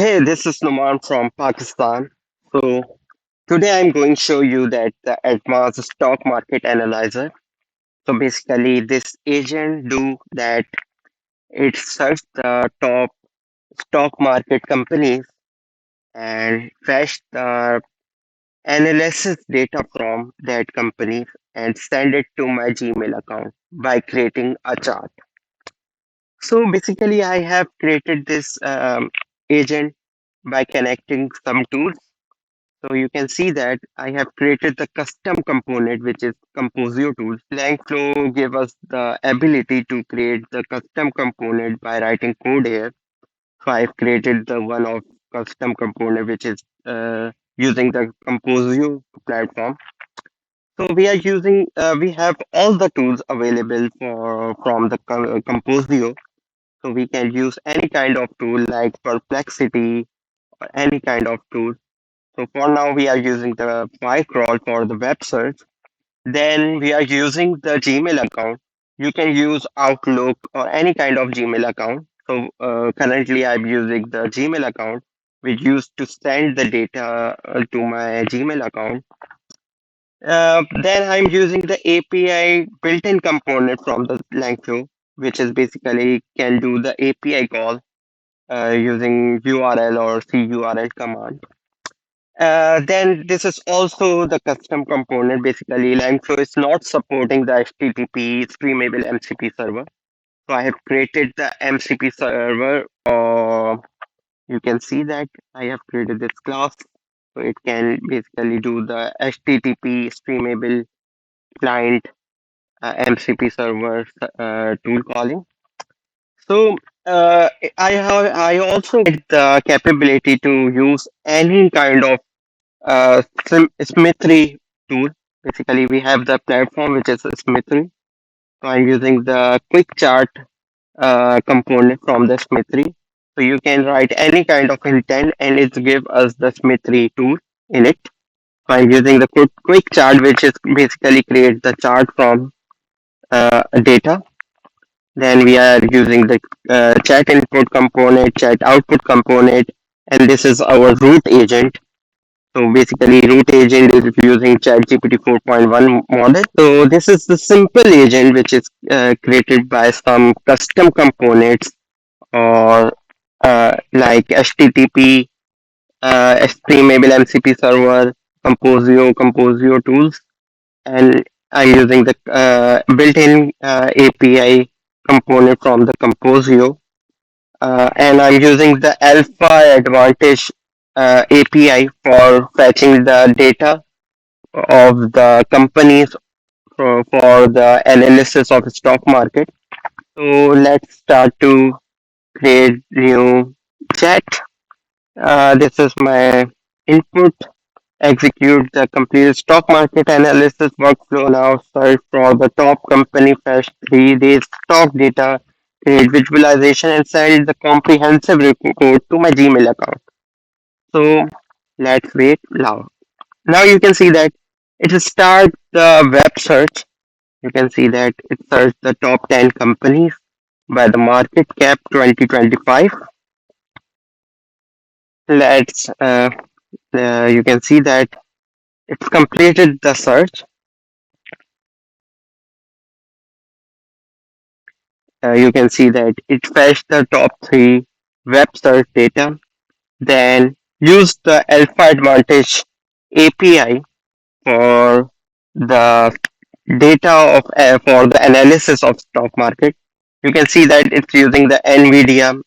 Hey, this is Numan from Pakistan. So today I'm going to show you that the advanced stock market analyzer. So basically, this agent do that. It search the top stock market companies and fetch the analysis data from that company and send it to my Gmail account by creating a chart. So basically, I have created this agent by connecting some tools. So you can see that I have created the custom component, which is Composio tool. Langflow gave us the ability to create the custom component by writing code here. So I've created the one of custom component, which is using the Composio platform. So we have all the tools available from the Composio. So we can use any kind of tool like Perplexity or any kind of tool. So for now, we are using the crawl for the web search. Then we are using the Gmail account. You can use Outlook or any kind of Gmail account. So currently, I'm using the Gmail account, which used to send the data to my Gmail account. Then I'm using the API built-in component from the Langflow, which is basically can do the API call using URL or CURL command. Then this is also the custom component. Basically, Langflow is not supporting the HTTP streamable MCP server. So I have created the MCP server, or you can see that I have created this class. So it can basically do the HTTP streamable client MCP server tool calling. So I also get the capability to use any kind of Symmetry tool. Basically, we have the platform which is Symmetry. So I'm using the quick chart component from the Symmetry. So you can write any kind of intent and it give us the Symmetry tool in it. So I'm using the quick chart, which is basically create the chart from data. Then we are using the chat input component, chat output component, and this is our root agent. So basically, root agent is using ChatGPT 4.1 model. So this is the simple agent which is created by some custom components or like HTTP, Streamable MCP server, Composio tools, and I'm using the built-in API component from the Composio, and I'm using the Alpha Advantage API for fetching the data of the companies for the analysis of the stock market. So let's start to create new chat. This is my input. Execute the complete stock market analysis workflow now. Search for the top company, fetch 3 days stock data, create visualization, and send the comprehensive report to my Gmail account. So let's wait now. Now you can see that it will start the web search. You can see that it searched the top 10 companies by the market cap 2025. Let's, you can see that it's completed the search. You can see that it fetched the top three web search data, then used the Alpha Advantage API for the data of for the analysis of stock market. You can see that it's using the NVIDIA.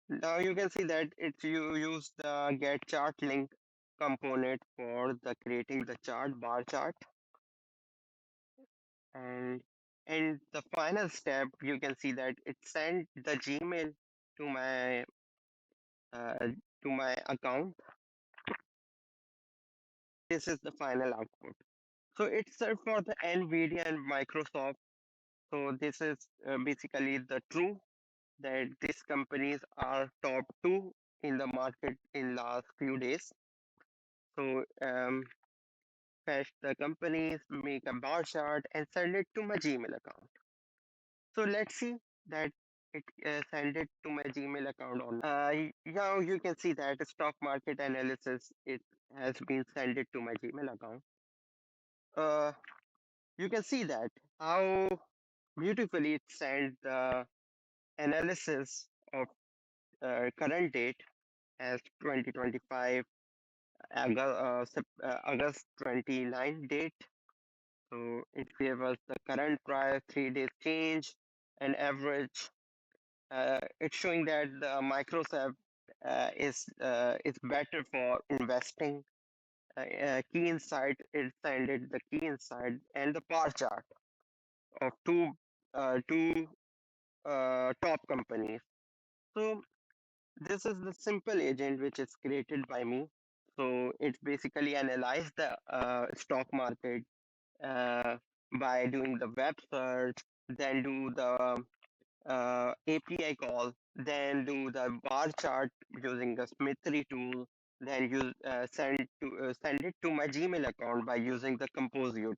Now you can see that you use the get chart link component for the creating the chart bar chart, and in the final step you can see that it sent the Gmail to uh, my account. This is the final output. So it's for the NVIDIA and Microsoft. So this is basically the true that these companies are top two in the market in last few days. So fetch the companies, make a bar chart, and send it to my Gmail account. So let's see that. it send it to my Gmail account on. Now you can see that stock market analysis it has been sent it to my Gmail account. Uh, you can see that how beautifully it sent the analysis of current date as 2025 August 29 date. So it gave us the current price, 3 days change, and average. It's showing that the Microsoft is better for investing. Key insight it sended the key insight and the bar chart of two top companies. So this is the simple agent which is created by me. So it basically analyze the stock market uh, by doing the web search, then do the API call, then do the bar chart using the Symmetry tool, then use send it to my Gmail account by using the Composio tool.